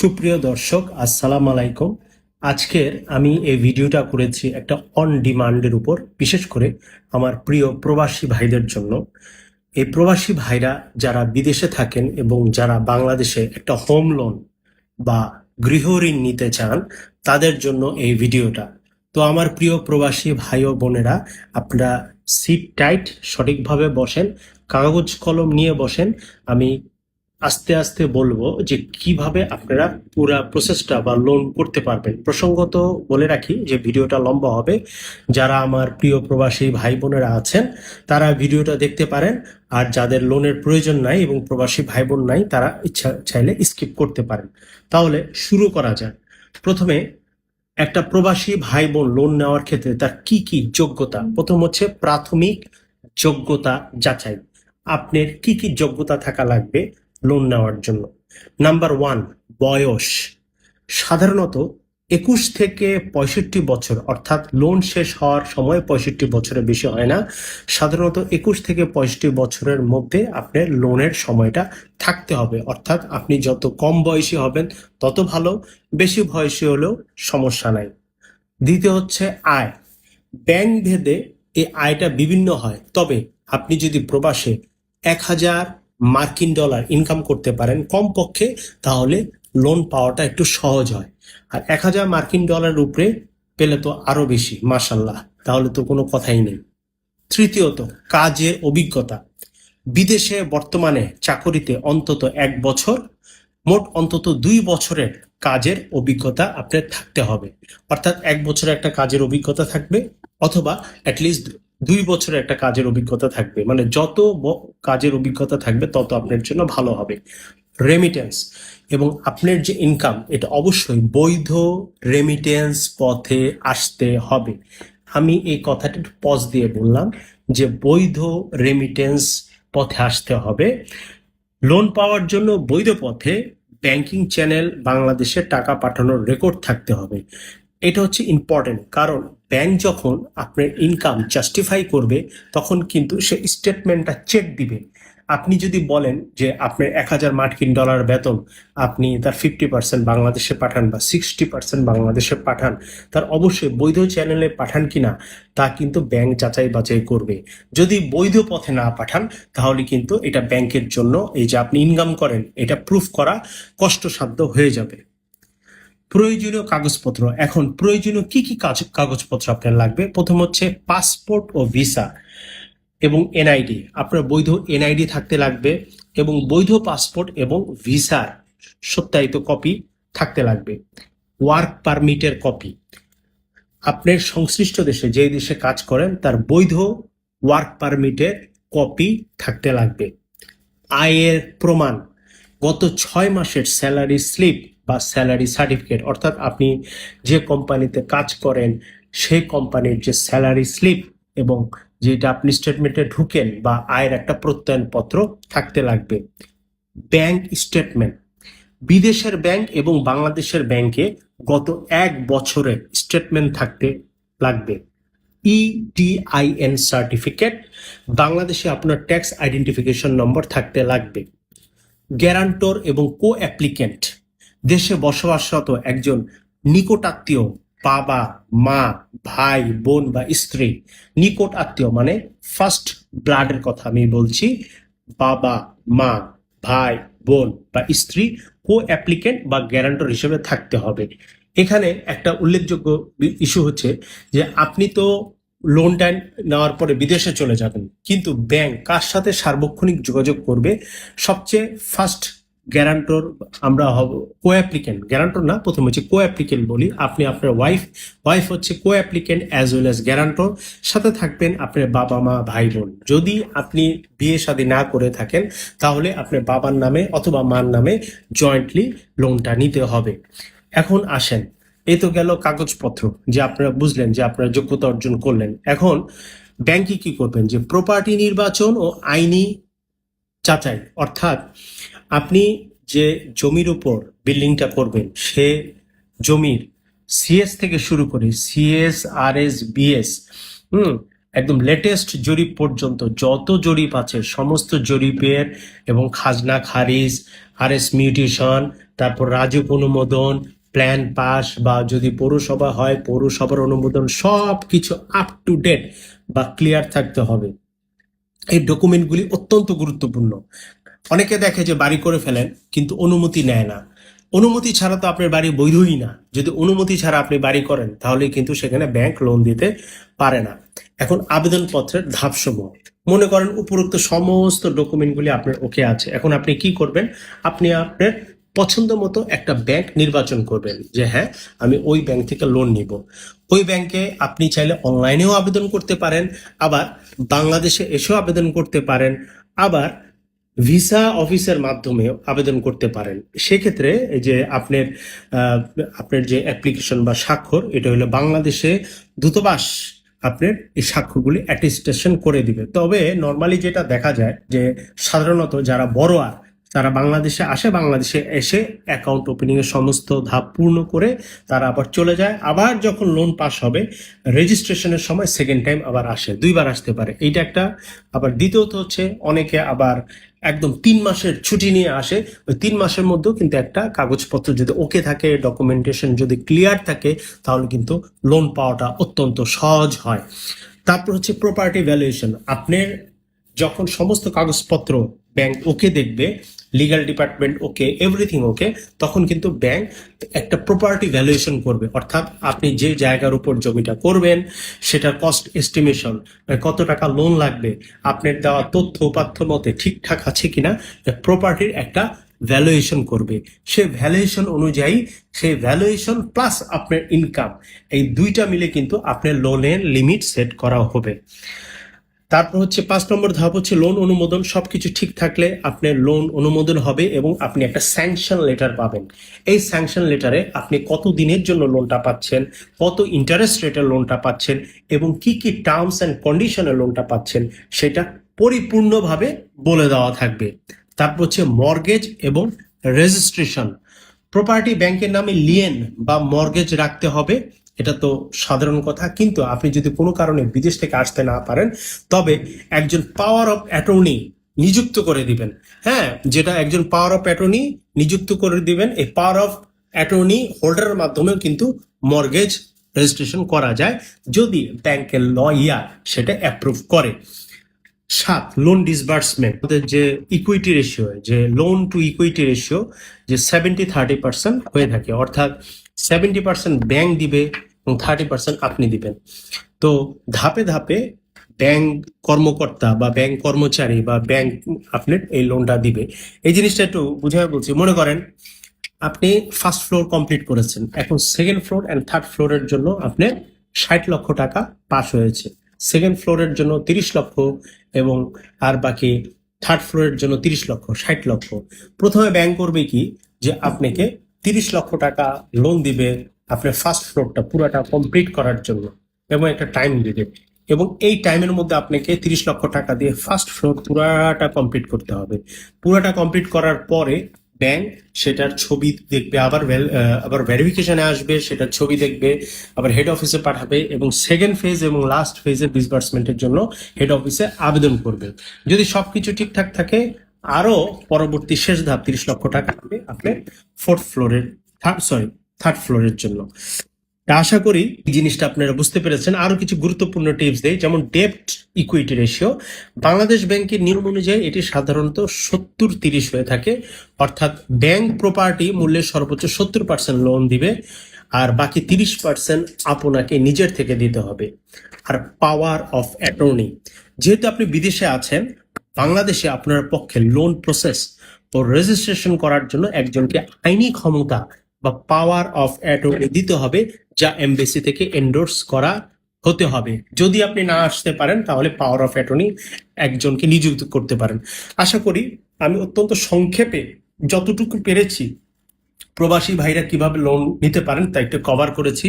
সুপ্রিয় দর্শক, আসসালামু আলাইকুম। আজকের আমি এই ভিডিওটা করেছি একটা অন ডিমান্ডের উপর, বিশেষ করে আমার প্রিয় প্রবাসী ভাইদের জন্য। এই প্রবাসী ভাইরা যারা বিদেশে থাকেন এবং যারা বাংলাদেশে একটা হোম লোন বা গৃহ ঋণ নিতে চান, তাদের জন্য এই ভিডিওটা। তো আমার প্রিয় প্রবাসী ভাই ও বোনেরা, আপনারা সিট টাইট, সঠিকভাবে বসেন, কাগজ কলম নিয়ে বসেন। আমি আস্তে আস্তে বলবো যে কিভাবে আপনারা পুরা প্রসেসটা বা লোন করতে পারবেন। প্রসঙ্গত বলে রাখি যে ভিডিওটা লম্বা হবে। যারা আমার প্রিয় প্রবাসী ভাই বোনেরা আছেন তারা ভিডিওটা দেখতে পারেন, আর যাদের লোনের প্রয়োজন নাই এবং প্রবাসী ভাই বোন নাই তারা ইচ্ছা চাইলে স্কিপ করতে পারেন। তাহলে শুরু করা যায়। প্রথমে, একটা প্রবাসী ভাই বোন লোন নেওয়ার ক্ষেত্রে তার কি কি যোগ্যতা। প্রথম হচ্ছে প্রাথমিক যোগ্যতা যাচাই। আপনার কি কি যোগ্যতা থাকা লাগবে লোন নেওয়ার জন্য। নাম্বার 1, বয়স। সাধারণত 21 থেকে 65 বছর, অর্থাৎ লোন শেষ হওয়ার সময় 65 বছরের বেশি হয় না। সাধারণত 21 থেকে 65 বছরের মধ্যে আপনার লোনের সময়টা থাকতে হবে। অর্থাৎ আপনি যত কম বয়সী হবেন তত ভালো, বেশি বয়সী হলেও সমস্যা নাই। দ্বিতীয় হচ্ছে আয়। ব্যাংক ভেদে এই আয়টা বিভিন্ন হয়, তবে আপনি যদি প্রবাসে 1000 মার্কিন ডলার ইনকাম করতে পারেন কমপক্ষে, তাহলে লোন পাওয়াটা একটু সহজ হয়। আর 1000 মার্কিন ডলার উপরে পেলে তো আরো বেশি, মাশাল্লাহ, তাহলে তো কোনো কথাই নেই। তৃতীয়ত, কাজের অভিজ্ঞতা। বিদেশে বর্তমানে চাকরিতে অন্তত 1 বছর, মোট অন্তত 2 বছরের কাজের অভিজ্ঞতা আপনার থাকতে হবে। অর্থাৎ 1 বছরের একটা কাজের অভিজ্ঞতা থাকবে, অথবা অ্যাটলিস্ট 2 বছরের একটা কাজের অভিজ্ঞতা থাকবে। মানে যত কাজের অভিজ্ঞতা থাকবে তত আপনার জন্য ভালো হবে। রেমিটেন্স এবং আপনার যে ইনকাম, এটা অবশ্যই বৈধ রেমিটেন্স পথে আসতে হবে। আমি এই কথাটা একটু পজ দিয়ে বললাম যে বৈধ রেমিটেন্স পথে আসতে হবে। লোন পাওয়ার জন্য বৈধ পথে ব্যাংকিং চ্যানেল বাংলাদেশে টাকা পাঠানোর রেকর্ড থাকতে হবে। এটা হচ্ছে ইম্পর্টেন্ট, কারণ ব্যাংক যখন আপনার ইনকাম জাস্টিফাই করবে তখন কিন্তু সে স্টেটমেন্টটা চেক দিবে। আপনি যদি বলেন যে আপনার 1000 মার্কিন ডলার বেতন, আপনি তার 50% বাংলাদেশে পাঠান বা 60% বাংলাদেশে পাঠান, তার অবশ্যই বৈধ চ্যানেলে পাঠান কিনা তা কিন্তু ব্যাংক যাচাই বাছাই করবে। যদি বৈধ পথে না পাঠান তাহলে কিন্তু এটা ব্যাংকের জন্য, এই যে আপনি ইনকাম করেন, এটা প্রুফ করা কষ্টসাধ্য হয়ে যাবে। প্রয়োজনীয় কাগজপত্র। এখন প্রয়োজনীয় কি কি কাগজপত্র আপনার লাগবে। প্রথম হচ্ছে পাসপোর্ট ও ভিসা এবং এনআইডি। আপনার বৈধ এনআইডি থাকতে লাগবে এবং বৈধ পাসপোর্ট এবং ভিসার সত্যায়িত কপি থাকতে লাগবে। ওয়ার্ক পারমিটের কপি। আপনার সংশ্লিষ্ট দেশে, যে দেশে কাজ করেন, তার বৈধ ওয়ার্ক পারমিটের কপি থাকতে লাগবে। আয়ের প্রমাণ, গত 6 মাসের স্যালারি স্লিপ বা স্যালারি সার্টিফিকেট, অর্থাৎ আপনি যে কোম্পানিতে কাজ করেন সেই কোম্পানির যে স্যালারি স্লিপ এবং যেটা আপনি স্টেটমেন্টে ঢুকেন বা আয়ের একটা প্রত্যয়ন পত্র থাকতে লাগবে। ব্যাংক স্টেটমেন্ট, বিদেশের ব্যাংক এবং বাংলাদেশের ব্যাংকে গত 1 বছরের স্টেটমেন্ট থাকতে লাগবে। EDIN সার্টিফিকেট, বাংলাদেশে আপনার ট্যাক্স আইডেন্টিফিকেশন নম্বর থাকতে লাগবে। গ্যারান্টর এবং কো অ্যাপ্লিকেন্ট, দেশে বসবাসরত একজন নিকট আত্মীয়, বাবা, মা, ভাই, বোন বা স্ত্রী। নিকট আত্মীয় মানে ফার্স্ট ব্লাডের কথা আমি বলছি। বাবা, মা, ভাই, বোন বা স্ত্রী কো অ্যাপ্লিকেন্ট বা গ্যারান্টর হিসেবে থাকতে হবে। এখানে একটা উল্লেখযোগ্য ইস্যু হচ্ছে যে আপনি তো লোনটা নেওয়ার পরে বিদেশে চলে যাবেন, কিন্তু ব্যাংক কার সাথে সার্বক্ষণিক যোগাযোগ করবে? সবচেয়ে ফার্স্ট গ্যারান্টর আমরা হব কো অ্যাপ্লিকেন্ট। গ্যারান্টর না, প্রথম হচ্ছে কো অ্যাপ্লিকেন্ট বলি। আপনি আপনার ওয়াইফ হচ্ছে co applicant as well as guarantor. সাথে থাকবেন আপনার বাবা, মা, ভাই, বোন। যদি আপনি বিয়ে শাদী না করে থাকেন তাহলে আপনার বাবার নামে অথবা মার নামে জয়েন্টলি লোনটা নিতে হবে। এখন আসেন, এই তো গেল কাগজপত্র, যে আপনারা বুঝলেন যে আপনারা যোগ্যতা অর্জন করলেন। এখন ব্যাংকে কি করবেন, যে প্রপার্টি নির্বাচন ও আইনি যাচাই। অর্থাৎ আপনি যে জমির উপর বিল্ডিংটা করবেন সে জমির সিএস থেকে শুরু করে সিএস, আরএস, বিএস, একদম লেটেস্ট জরিপ পর্যন্ত যত জরিপ আছে সমস্ত জরিপের এবং খাজনা খারিজ, আরএস মিউটেশন, তারপর রাজুক অনুমোদন, প্ল্যান পাস, বা যদি পৌরসভা হয় পৌরসভার অনুমোদন, সব কিছু আপ টু ডেট বা ক্লিয়ার থাকতে হবে। এই ডকুমেন্টগুলি অত্যন্ত গুরুত্বপূর্ণ। অনেকে দেখে যে বাড়ি করে ফেলেন কিন্তু অনুমতি নেয় না। অনুমতি ছাড়া তো আপনার বাড়ি বৈধই না। যদি অনুমতি ছাড়া আপনি বাড়ি করেন তাহলে কিন্তু সেখানে ব্যাংক লোন দিতে পারে না। এখন আবেদনপত্রের ধাপসমূহ, মনে করেন উপরোক্ত সমস্ত ডকুমেন্টগুলি আপনার ওকে আছে। এখন আপনি কি করবেন? আপনি আপনার পছন্দ মতো একটা ব্যাংক নির্বাচন করবেন যে হ্যাঁ, আমি ওই ব্যাংক থেকে লোন নিব। ওই ব্যাংকে আপনি চাইলে অনলাইনেও আবেদন করতে পারেন, আবার বাংলাদেশে এসেও আবেদন করতে পারেন, আবার ভিসা অফিসের মাধ্যমেও আবেদন করতে পারেন। সেক্ষেত্রে এই যে আপনার যে অ্যাপ্লিকেশন বা স্বাক্ষর, এটা হলো বাংলাদেশে দূতাবাস আপনার এই স্বাক্ষরগুলি অ্যাটেস্টেশন করে দিবে। তবে নর্মালি যেটা দেখা যায় যে সাধারণত যারা বড়োয়ার তারা বাংলাদেশে আসে, বাংলাদেশে এসে অ্যাকাউন্ট ওপেনিং এর সমস্ত ধাপ পূর্ণ করে তারা আবার চলে যায়। আবার যখন লোন পাস হবে রেজিস্ট্রেশনের সময় সেকেন্ড টাইম আবার আসে, দুইবার আসতে পারে। এইটা একটা। আবার দ্বিতীয়ত হচ্ছে অনেকে আবার একদম 3 মাসের ছুটি নিয়ে আসে। ওই 3 মাসের মধ্যেও কিন্তু একটা কাগজপত্র যদি ওকে থাকে, ডকুমেন্টেশন যদি ক্লিয়ার থাকে, তাহলে কিন্তু লোন পাওয়াটা অত্যন্ত সহজ হয়। তারপর হচ্ছে প্রপার্টি ভ্যালুয়েশন। আপনার যখন সমস্ত কাগজপত্র ব্যাংক ওকে দেখবে, লিগ্যাল ডিপার্টমেন্ট ওকে, এভরিথিং ওকে, তখন কিন্তু ব্যাংক একটা প্রপার্টি ভ্যালুয়েশন করবে। অর্থাৎ আপনি যে জায়গার উপর জমিটা করবেন সেটার কস্ট এস্টিমেশন, কত টাকা লোন লাগবে, আপনার দেওয়া তথ্য উপাত্ত মতে ঠিকঠাক আছে কিনা, প্রপার্টির একটা ভ্যালুয়েশন করবে। সে ভ্যালুয়েশন অনুযায়ী, সেই ভ্যালুয়েশন প্লাস আপনার ইনকাম, এই দুইটা মিলে কিন্তু আপনার লোনের লিমিট সেট করা হবে। তারপর হচ্ছে 5 নম্বর ধাপ হচ্ছে লোন অনুমোদন। সবকিছু ঠিক থাকলে আপনার লোন অনুমোদন হবে এবং আপনি একটা স্যাংশন লেটার পাবেন। এই স্যাংশন লেটারে আপনি কত দিনের জন্য লোনটা পাচ্ছেন, কত ইন্টারেস্ট রেটের লোনটা পাচ্ছেন এবং কি কি টার্মস অ্যান্ড কন্ডিশনের লোনটা পাচ্ছেন সেটা পরিপূর্ণভাবে বলে দেওয়া থাকবে। তারপর হচ্ছে মর্গেজ এবং রেজিস্ট্রেশন। প্রপার্টি ব্যাংকের নামে লিয়েন বা মর্গেজ রাখতে হবে, এটা তো সাধারণ কথা। কিন্তু আপনি যদি কোনো কারণে বিদেশ থেকে আসতে না পারেন, তবে একজন পাওয়ার অফ অ্যাটর্নি নিযুক্ত করে দিবেন। হ্যাঁ, যেটা একজন পাওয়ার অফ অ্যাটর্নি নিযুক্ত করে দিবেন। এই পাওয়ার অফ অ্যাটর্নি হোল্ডারের মাধ্যমেও কিন্তু মর্গেজ রেজিস্ট্রেশন করা যায়, যদি ব্যাংকের লয়ার সেটা অ্যাপ্রুভ করে। 7, লোন ডিসবার্সমেন্ট। যে ইকুইটি রেশিও, যে লোন টু ইকুইটি রেশিও যে 70-30% হয়ে থাকে, অর্থাৎ 70% ব্যাংক দিবে এবং 30% আপনি দিবেন। তো ধাপে ধাপে ব্যাংক কর্মকর্তা বা ব্যাংক কর্মচারী বা ব্যাংক আপনার এই লোনটা দিবে। এই জিনিসটা একটু বুঝাই বলছি। মনে করেন আপনি ফার্স্ট ফ্লোর কমপ্লিট করেছেন, এখন সেকেন্ড ফ্লোর অ্যান্ড থার্ড ফ্লোরের জন্য আপনার 60 লক্ষ টাকা পাস হয়েছে। সেকেন্ড ফ্লোরের জন্য 30 লক্ষ এবং আর বাকি থার্ড ফ্লোরের জন্য 30 লক্ষ, 60 লক্ষ। প্রথমে ব্যাংক করবে কি, যে আপনাকে 30 লক্ষ টাকা লোন দিবে আপনার ফার্স্ট ফ্লোরটা পুরাটা কমপ্লিট করার জন্য এবং একটা টাইম দিবে, এবং এই টাইমের মধ্যে আপনাকে 30 লক্ষ টাকা দিয়ে ফার্স্ট ফ্লোর পুরাটা কমপ্লিট করতে হবে। পুরাটা কমপ্লিট করার পরে ব্যাংক সেটার ছবি দেখবে, আবার ভেরিফিকেশনে আসবে, সেটার ছবি দেখবে, আবার হেড অফিসে পাঠাবে এবং সেকেন্ড ফেজ এবং লাস্ট ফেজের ডিসবার্সমেন্টের জন্য হেড অফিসে আবেদন করবে। যদি সবকিছু ঠিকঠাক থাকে, আরো পরবর্তী শেষ ধাপ 30 লক্ষ টাকা হবে আপনার থার্ড ফ্লোরের জন্য। তা আশা করি এই জিনিসটা আপনারা বুঝতে পেরেছেন। আরো কিছু গুরুত্বপূর্ণ টিপস দেই, যেমন ডেপ্ট ইকুইটি রেশিও। বাংলাদেশ ব্যাংকের নিয়ম অনুযায়ী এটি সাধারণত 70-30 হয়ে থাকে, অর্থাৎ ব্যাংক প্রপার্টি মূল্যের সর্বোচ্চ 70% লোন দিবে আর বাকি 30% আপনাকে নিজের থেকে দিতে হবে। আর পাওয়ার অফ অ্যাটর্নি, যেহেতু আপনি বিদেশে আছেন, বাংলাদেশে আপনার পক্ষে লোন প্রসেস ও রেজিস্ট্রেশন করার জন্য একজনকে আইনি ক্ষমতা বা পাওয়ার অফ অ্যাটর্নি দিতে হবে, যা এমবেসি থেকে এন্ডোর্স করা হতে হবে। যদি আপনি না আসতে পারেন তাহলে পাওয়ার অফ অ্যাটর্নি একজনকে নিযুক্ত করতে পারেন। আশা করি আমি অত্যন্ত সংক্ষেপে যতটুকু পেরেছি প্রবাসী ভাইরা কিভাবে লোন নিতে পারেন তা একটু কভার করেছি।